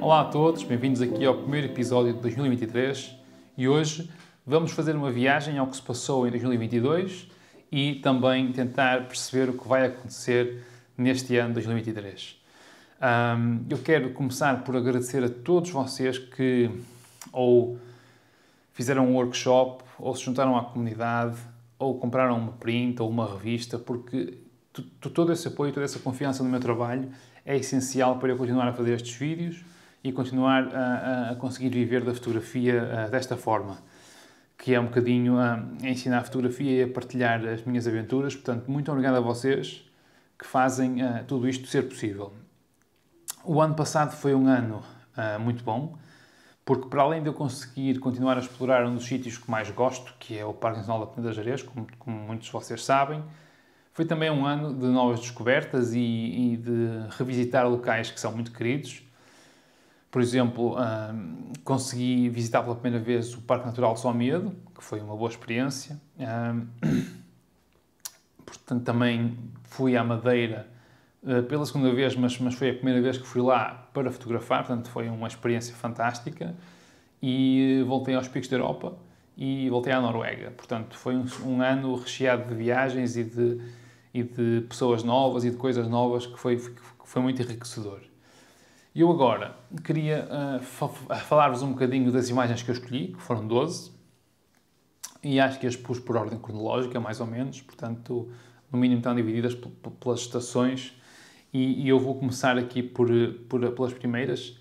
Olá a todos, bem-vindos aqui ao primeiro episódio de 2023 e hoje vamos fazer uma viagem ao que se passou em 2022 e também tentar perceber o que vai acontecer neste ano de 2023. Eu quero começar por agradecer a todos vocês que ou fizeram um workshop, ou se juntaram à comunidade, ou compraram uma print ou uma revista, porque todo esse apoio, toda essa confiança no meu trabalho é essencial para eu continuar a fazer estes vídeos e continuar a conseguir viver da fotografia desta forma, que é um bocadinho a ensinar a fotografia e a partilhar as minhas aventuras. Portanto, muito obrigado a vocês que fazem tudo isto ser possível. O ano passado foi um ano muito bom, porque para além de eu conseguir continuar a explorar um dos sítios que mais gosto, que é o Parque Nacional da Peneda de Gerês, como muitos de vocês sabem, foi também um ano de novas descobertas e de revisitar locais que são muito queridos. Por exemplo, consegui visitar pela primeira vez o Parque Natural de Somedo, que foi uma boa experiência. Portanto, também fui à Madeira pela segunda vez, mas foi a primeira vez que fui lá para fotografar, portanto foi uma experiência fantástica. E voltei aos Picos da Europa e voltei à Noruega. Portanto, foi um ano recheado de viagens e de pessoas novas e de coisas novas que foi muito enriquecedor. E eu agora queria falar-vos um bocadinho das imagens que eu escolhi, que foram 12, e acho que as pus por ordem cronológica, mais ou menos, portanto, no mínimo estão divididas pelas estações, e eu vou começar aqui pelas primeiras,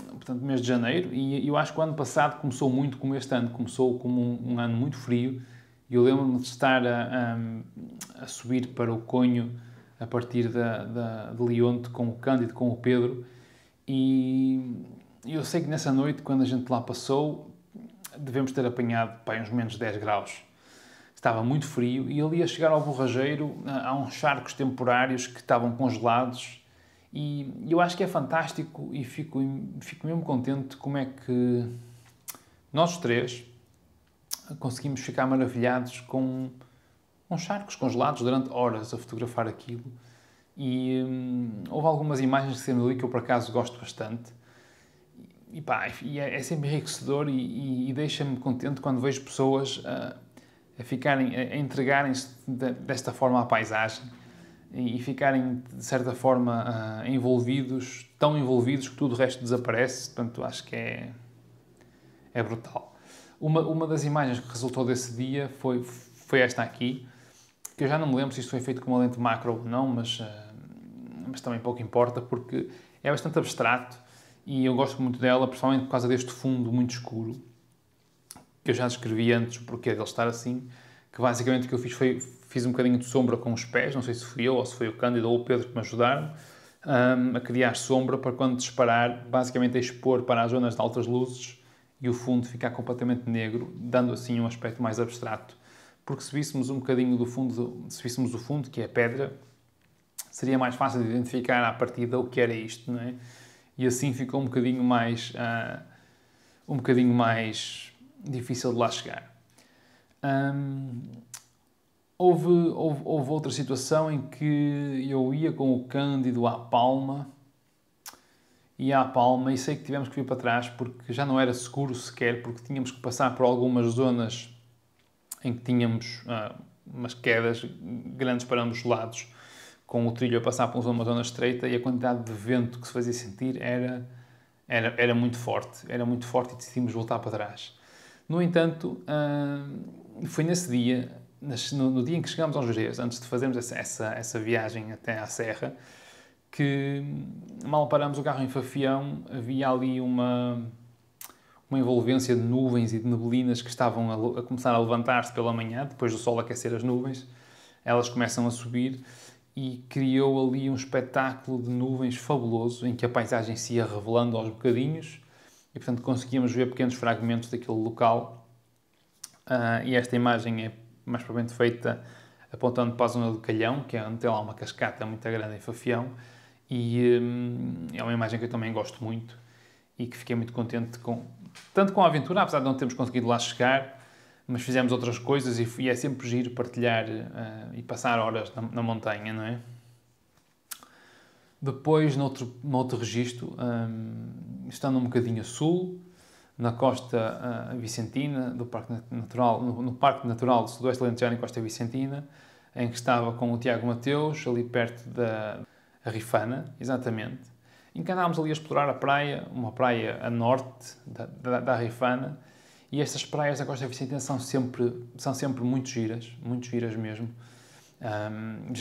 portanto, mês de janeiro, e eu acho que o ano passado começou muito como este ano, começou como um ano muito frio, e eu lembro-me de estar a subir para o Conho, a partir de Leonte, com o Cândido, com o Pedro, e eu sei que nessa noite, quando a gente lá passou, devemos ter apanhado uns menos 10 graus. Estava muito frio, e ali a chegar ao Borrajeiro, há uns charcos temporários que estavam congelados, e eu acho que é fantástico, e fico mesmo contente como é que nós os três conseguimos ficar maravilhados com uns charcos congelados durante horas a fotografar aquilo. E houve algumas imagens que saíram ali que eu por acaso gosto bastante. E é sempre enriquecedor e deixa-me contente quando vejo pessoas a entregarem-se desta forma à paisagem e ficarem de certa forma envolvidos, tão envolvidos que tudo o resto desaparece. Portanto, acho que é brutal. Uma das imagens que resultou desse dia foi esta aqui, que eu já não me lembro se isto foi feito com uma lente macro ou não, mas também pouco importa, porque é bastante abstrato e eu gosto muito dela, principalmente por causa deste fundo muito escuro, que eu já descrevi antes o porquê dele estar assim, que basicamente o que eu fiz um bocadinho de sombra com os pés, não sei se fui eu ou se foi o Cândido ou o Pedro que me ajudaram, a criar sombra para quando disparar, basicamente a expor para as zonas de altas luzes e o fundo ficar completamente negro, dando assim um aspecto mais abstrato. Porque se víssemos um bocadinho do fundo, se víssemos o fundo, que é a pedra, seria mais fácil de identificar à partida o que era isto, não é? E assim ficou um bocadinho mais difícil de lá chegar. Houve outra situação em que eu ia com o Cândido à Palma, e sei que tivemos que vir para trás porque já não era seguro sequer, porque tínhamos que passar por algumas zonas em que tínhamos umas quedas grandes para ambos os lados, com o trilho a passar por uma zona estreita, e a quantidade de vento que se fazia sentir era muito forte e decidimos voltar para trás. No entanto, foi nesse dia, no dia em que chegámos aos Gerês, antes de fazermos essa viagem até à Serra, que mal paramos o carro em Fafião, havia ali uma envolvência de nuvens e de neblinas que estavam a começar a levantar-se pela manhã, depois do sol aquecer as nuvens, elas começam a subir e criou ali um espetáculo de nuvens fabuloso, em que a paisagem se ia revelando aos bocadinhos e, portanto, conseguíamos ver pequenos fragmentos daquele local. E esta imagem é mais provavelmente feita apontando para a zona do Calhão, que é onde tem lá uma cascata muito grande em Fafião, e é uma imagem que eu também gosto muito e que fiquei muito contente tanto com a aventura, apesar de não termos conseguido lá chegar, mas fizemos outras coisas e é sempre giro partilhar e passar horas na montanha, não é? Depois, noutro registro, estando um bocadinho a sul, na costa vicentina, do Parque Natural, no Parque Natural do Sudoeste Alentejano e Costa Vicentina, em que estava com o Tiago Mateus, ali perto da Rifana, exatamente. Encanámos ali a explorar a praia, uma praia a norte da Rifana, e estas praias da Costa Vicentina são sempre muito giras mesmo.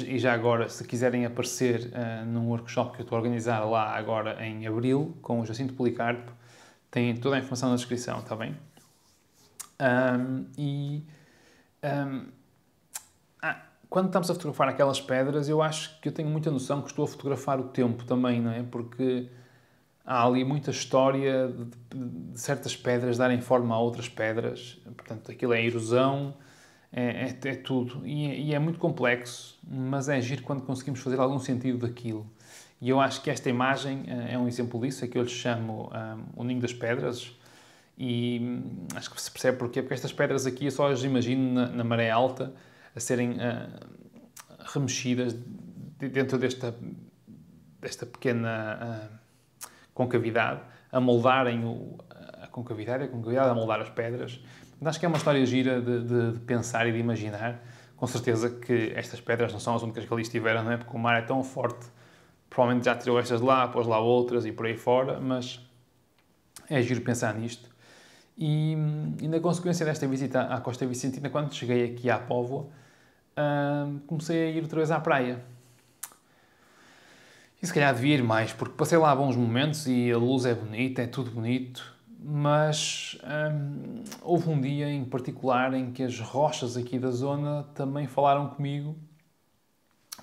E já agora, se quiserem aparecer num workshop que eu estou a organizar lá agora em abril, com o Jacinto Policarpo, têm toda a informação na descrição, está bem? Quando estamos a fotografar aquelas pedras, eu acho que eu tenho muita noção que estou a fotografar o tempo também, não é? Porque há ali muita história de certas pedras darem forma a outras pedras. Portanto, aquilo é erosão, é tudo. E é muito complexo, mas é giro quando conseguimos fazer algum sentido daquilo. E eu acho que esta imagem é um exemplo disso, é que eu lhe chamo o Ninho das Pedras. E acho que se percebe porquê, porque estas pedras aqui eu só as imagino na maré alta a serem remexidas dentro desta pequena concavidade, a moldarem a concavidade a moldar as pedras. Mas acho que é uma história gira de pensar e de imaginar. Com certeza que estas pedras não são as únicas que ali estiveram, não é? Porque o mar é tão forte, provavelmente já tirou estas de lá, pôs lá outras e por aí fora, mas é giro pensar nisto. E na consequência desta visita à Costa Vicentina, quando cheguei aqui à Póvoa, comecei a ir outra vez à praia. E se calhar devia ir mais, porque passei lá bons momentos e a luz é bonita, é tudo bonito, mas houve um dia em particular em que as rochas aqui da zona também falaram comigo,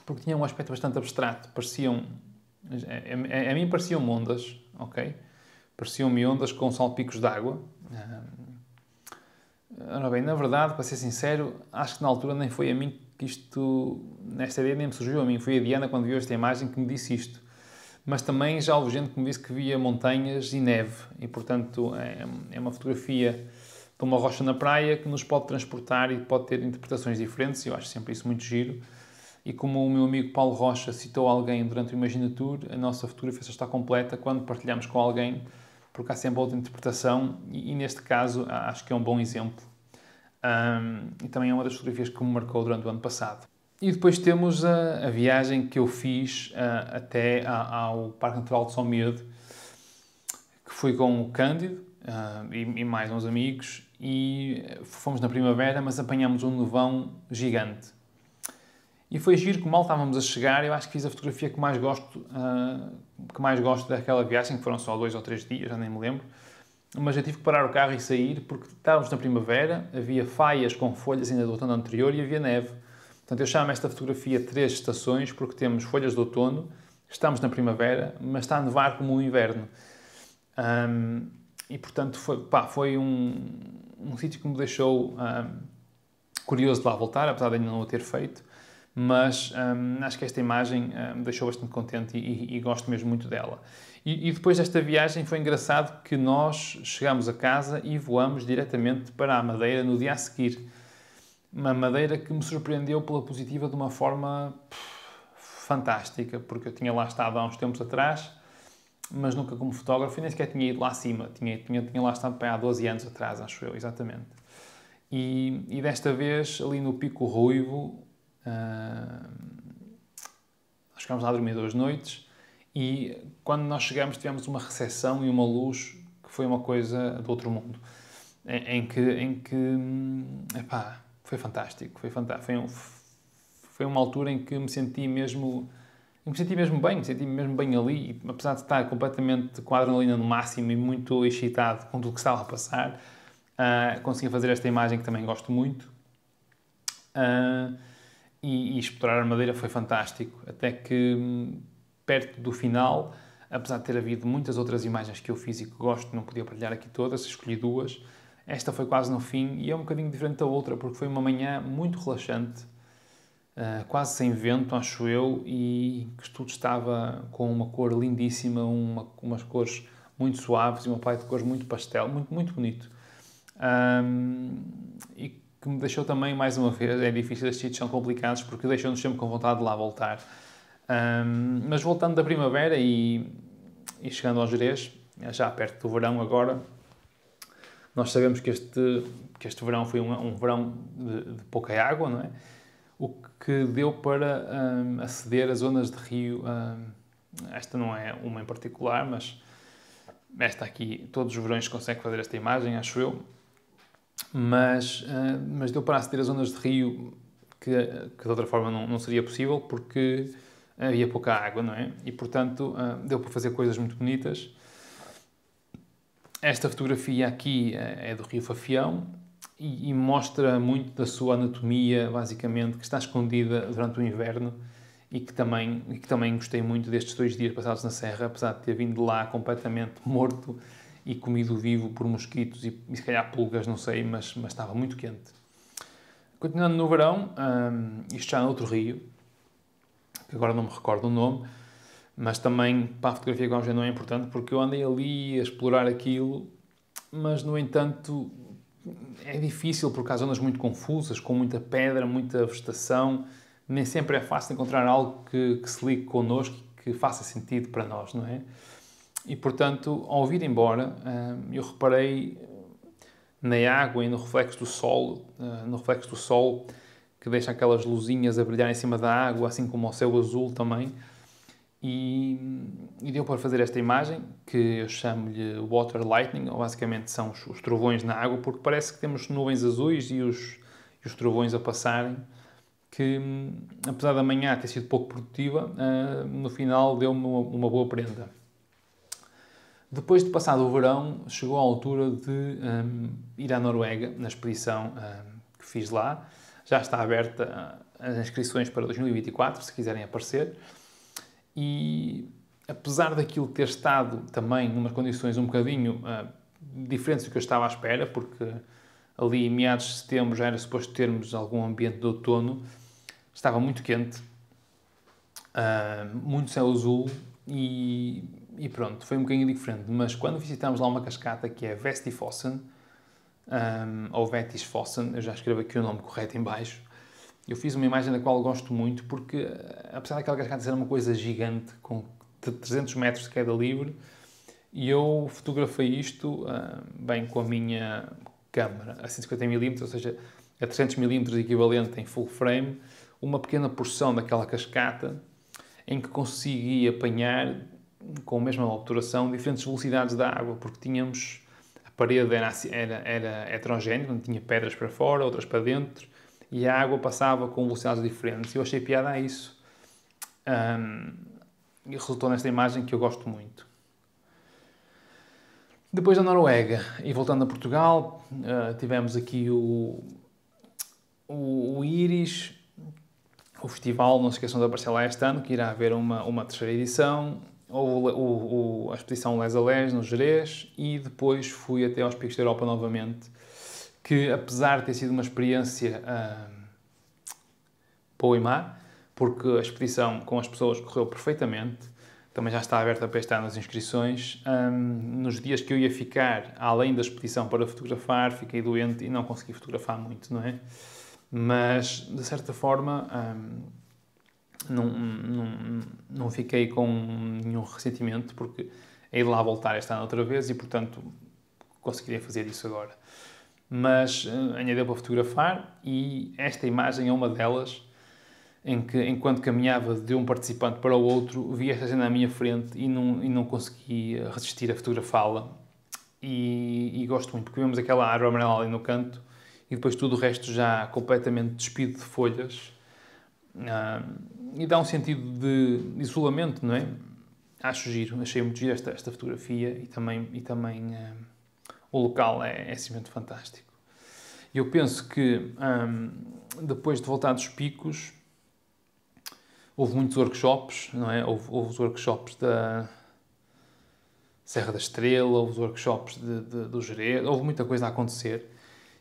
porque tinham um aspecto bastante abstrato. A mim pareciam ondas, ok? Pareciam-me ondas com salpicos de água. Ora bem, na verdade, para ser sincero, acho que na altura nem foi a mim que nesta ideia nem me surgiu a mim, foi a Diana, quando viu esta imagem, que me disse isto. Mas também já houve gente que me disse que via montanhas e neve, e portanto é uma fotografia de uma rocha na praia que nos pode transportar e pode ter interpretações diferentes, e eu acho sempre isso muito giro. E como o meu amigo Paulo Rocha citou alguém durante o Imagina Tour, a nossa fotografia só está completa quando partilhamos com alguém, porque há sempre outra interpretação, e neste caso acho que é um bom exemplo. E também é uma das fotografias que me marcou durante o ano passado. E depois temos a viagem que eu fiz até ao Parque Natural de São Medo, que fui com o Cândido e mais uns amigos, e fomos na primavera, mas apanhámos um nevão gigante. E foi giro que mal estávamos a chegar, eu acho que fiz a fotografia que mais gosto daquela viagem, que foram só 2 ou 3 dias, já nem me lembro. Mas eu tive que parar o carro e sair, porque estávamos na primavera, havia faias com folhas ainda do outono anterior e havia neve. Portanto, eu chamo esta fotografia 3 estações, porque temos folhas de outono, estamos na primavera, mas está a nevar como o inverno. E, portanto, foi um sítio que me deixou curioso de lá voltar, apesar de ainda não o ter feito. Mas acho que esta imagem me deixou bastante contente e gosto mesmo muito dela. E depois desta viagem foi engraçado que nós chegámos a casa e voamos diretamente para a Madeira no dia a seguir. Uma Madeira que me surpreendeu pela positiva de uma forma fantástica, porque eu tinha lá estado há uns tempos atrás, mas nunca como fotógrafo, e nem sequer tinha ido lá acima. Tinha lá estado há 12 anos atrás, acho eu, exatamente. E desta vez, ali no Pico Ruivo, nós ficámos lá a dormir 2 noites, e quando nós chegamos tivemos uma recepção e uma luz que foi uma coisa do outro mundo, em que foi fantástico, foi uma altura em que me senti mesmo bem ali, e, apesar de estar completamente com a adrenalina no máximo e muito excitado com tudo o que estava a passar, consegui fazer esta imagem que também gosto muito. E explorar a Madeira foi fantástico, até que perto do final, apesar de ter havido muitas outras imagens que eu fiz e que gosto, não podia partilhar aqui todas, escolhi 2, esta foi quase no fim e é um bocadinho diferente da outra, porque foi uma manhã muito relaxante, quase sem vento, acho eu, e que tudo estava com uma cor lindíssima, umas cores muito suaves e uma paleta de cores muito pastel, muito, muito bonito. E que me deixou também, mais uma vez, é difícil, estes sítios são complicados porque deixam-nos sempre com vontade de lá voltar. Mas voltando da primavera e chegando ao Gerês, já perto do verão agora, nós sabemos que este verão foi um verão de pouca água, não é? O que deu para aceder a zonas de rio. Esta não é uma em particular, mas esta aqui, todos os verões consegue fazer esta imagem, acho eu. Mas deu para aceder a zonas de rio que de outra forma não seria possível, porque havia pouca água, não é? E, portanto, deu para fazer coisas muito bonitas. Esta fotografia aqui é do Rio Fafião e mostra muito da sua anatomia, basicamente, que está escondida durante o inverno e que também gostei muito destes 2 dias passados na Serra, apesar de ter vindo de lá completamente morto e comido vivo por mosquitos e se calhar pulgas, não sei, mas estava muito quente. Continuando no verão, isto já noutro rio, que agora não me recordo o nome, mas também para a fotografia com a não é importante, porque eu andei ali a explorar aquilo, mas no entanto é difícil porque há zonas muito confusas, com muita pedra, muita vegetação, nem sempre é fácil encontrar algo que se ligue connosco, que faça sentido para nós, não é? E portanto, ao vir embora, eu reparei na água e no reflexo do sol, que deixa aquelas luzinhas a brilhar em cima da água, assim como ao céu azul também. E deu para fazer esta imagem, que eu chamo-lhe water lightning, ou basicamente são os trovões na água, porque parece que temos nuvens azuis e os trovões a passarem, que apesar da manhã ter sido pouco produtiva, no final deu-me uma boa prenda. Depois de passado o verão, chegou a altura de ir à Noruega, na expedição que fiz lá. Já está aberta as inscrições para 2024, se quiserem aparecer. E apesar daquilo ter estado também numas condições um bocadinho diferentes do que eu estava à espera, porque ali em meados de setembro já era suposto termos algum ambiente de outono, estava muito quente, muito céu azul e pronto, foi um bocadinho diferente. Mas quando visitámos lá uma cascata que é Vestifossen, ou Vetisfossen, eu já escrevo aqui o nome correto em baixo, eu fiz uma imagem da qual gosto muito, porque apesar daquela cascata ser uma coisa gigante, com 300 metros de queda livre, e eu fotografei isto bem com a minha câmera a 150mm, ou seja, a 300mm equivalente em full frame, uma pequena porção daquela cascata em que consegui apanhar com a mesma obturação diferentes velocidades da água, porque tínhamos a parede era heterogénea, tinha pedras para fora, outras para dentro, e a água passava com velocidades diferentes. Eu achei piada a isso. E resultou nesta imagem que eu gosto muito. Depois da Noruega, e voltando a Portugal, tivemos aqui o Íris, o festival, não se esqueçam de aparecer lá este ano, que irá haver uma terceira edição. Houve a expedição Les Alés, no Gerês, e depois fui até aos Picos da Europa novamente, que apesar de ter sido uma experiência boa e má, porque a expedição com as pessoas correu perfeitamente, também já está aberta para este ano as inscrições. Nos dias que eu ia ficar, além da expedição para fotografar, fiquei doente e não consegui fotografar muito, não é? Mas, de certa forma, não fiquei com nenhum ressentimento, porque hei de lá voltar este ano outra vez e, portanto, conseguiria fazer isso agora. Mas ainda deu para fotografar e esta imagem é uma delas, em que, enquanto caminhava de um participante para o outro, vi esta cena à minha frente e não consegui resistir a fotografá-la. E gosto muito, porque vemos aquela árvore amarela ali no canto e depois tudo o resto já completamente despido de folhas. E dá um sentido de isolamento, não é? Acho giro, achei muito giro esta fotografia e também o local é simplesmente fantástico. Eu penso que depois de voltar dos picos houve muitos workshops, não é? Houve os workshops da Serra da Estrela, houve os workshops do Gerês, houve muita coisa a acontecer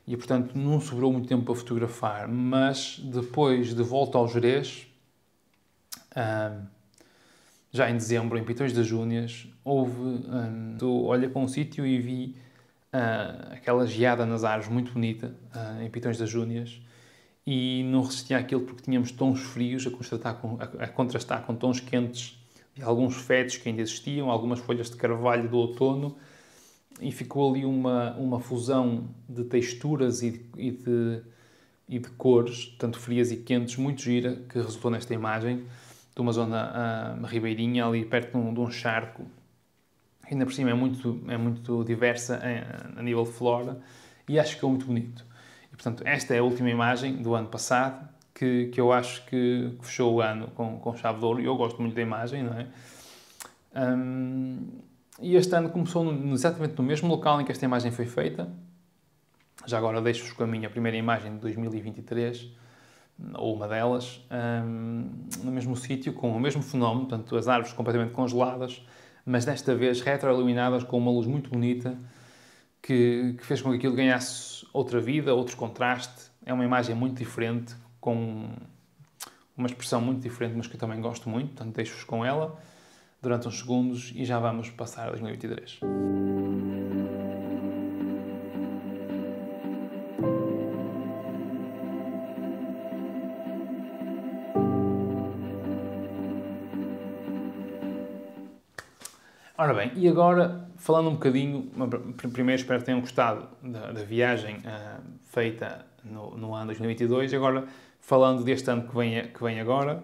e, portanto, não sobrou muito tempo para fotografar, mas depois de volta ao Gerês, já em dezembro, em Pitões das Júnias, olhei para um sítio e vi aquela geada nas árvores muito bonita, em Pitões das Júnias, e não resistia àquilo porque tínhamos tons frios a contrastar com tons quentes de alguns fetos que ainda existiam, algumas folhas de carvalho do outono, e ficou ali uma fusão de texturas e de cores, tanto frias e quentes, muito gira, que resultou nesta imagem de uma zona ribeirinha, ali perto de um charco. Ainda por cima é muito diversa a nível de flora, e acho que ficou muito bonito. E, portanto, esta é a última imagem do ano passado, que eu acho que fechou o ano com chave de ouro, e eu gosto muito da imagem, não é? E este ano começou exatamente no mesmo local em que esta imagem foi feita. Já agora deixo-vos com a minha primeira imagem de 2023, ou uma delas, no mesmo sítio, com o mesmo fenómeno, portanto, as árvores completamente congeladas, mas desta vez retroiluminadas com uma luz muito bonita, que fez com que aquilo ganhasse outra vida, outro contraste. É uma imagem muito diferente, com uma expressão muito diferente, mas que eu também gosto muito, portanto deixo-vos com ela durante uns segundos e já vamos passar a 2023. Ora bem, e agora, falando um bocadinho, primeiro espero que tenham gostado da viagem feita no ano 2022, agora falando deste ano que vem agora,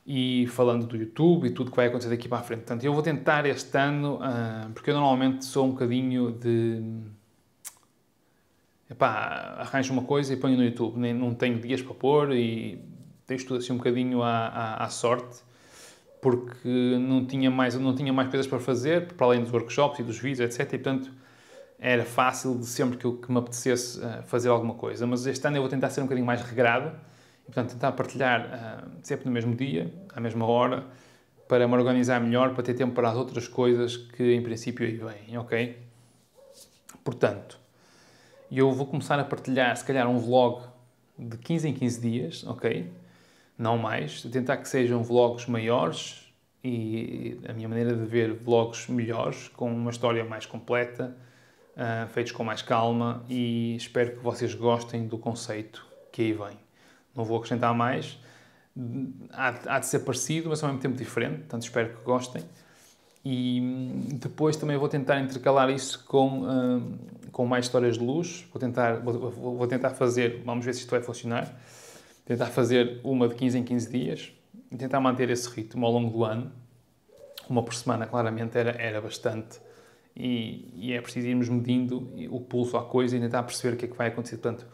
e falando do YouTube e tudo que vai acontecer daqui para a frente. Portanto, eu vou tentar este ano, porque eu normalmente sou um bocadinho de... arranjo uma coisa e ponho no YouTube, não tenho dias para pôr e deixo tudo assim um bocadinho à sorte, porque não tinha mais coisas para fazer, para além dos workshops e dos vídeos, etc. E, portanto, era fácil de sempre que me apetecesse fazer alguma coisa. Mas este ano eu vou tentar ser um bocadinho mais regrado e, portanto, tentar partilhar sempre no mesmo dia, à mesma hora, para me organizar melhor, para ter tempo para as outras coisas que, em princípio, aí vêm, ok? Portanto, eu vou começar a partilhar, se calhar, um vlog de 15 em 15 dias, ok? Não mais, tentar que sejam vlogs maiores e a minha maneira de ver vlogs melhores, com uma história mais completa, feitos com mais calma, e espero que vocês gostem do conceito que aí vem. Não vou acrescentar mais, há de ser parecido, mas ao mesmo tempo diferente, portanto espero que gostem. E depois também vou tentar intercalar isso com mais histórias de luz, vou tentar fazer, vamos ver se isto vai funcionar, tentar fazer uma de 15 em 15 dias e tentar manter esse ritmo ao longo do ano. Uma por semana, claramente, era bastante. E é preciso irmos medindo o pulso à coisa e tentar perceber o que é que vai acontecer. Portanto,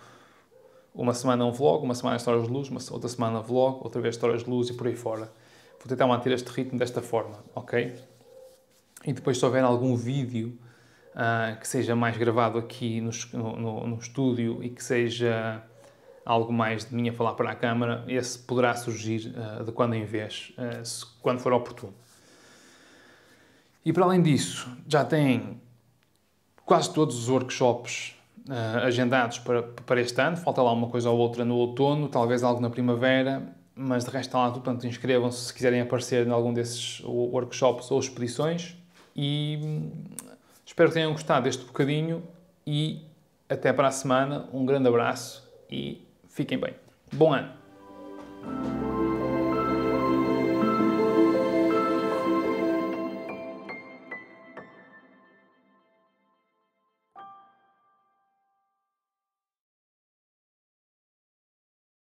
uma semana um vlog, uma semana histórias de luz, outra semana vlog, outra vez histórias de luz e por aí fora. Vou tentar manter este ritmo desta forma, ok? E depois, se houver algum vídeo que seja mais gravado aqui no estúdio e que seja algo mais de mim a falar para a câmara, esse poderá surgir de quando em vez, quando for oportuno. E para além disso, já tem quase todos os workshops agendados para este ano. Falta lá uma coisa ou outra no outono, talvez algo na primavera, mas de resto está lá tudo. Portanto, inscrevam-se se quiserem aparecer em algum desses workshops ou expedições. E espero que tenham gostado deste bocadinho e até para a semana. Um grande abraço e fiquem bem. Bom ano!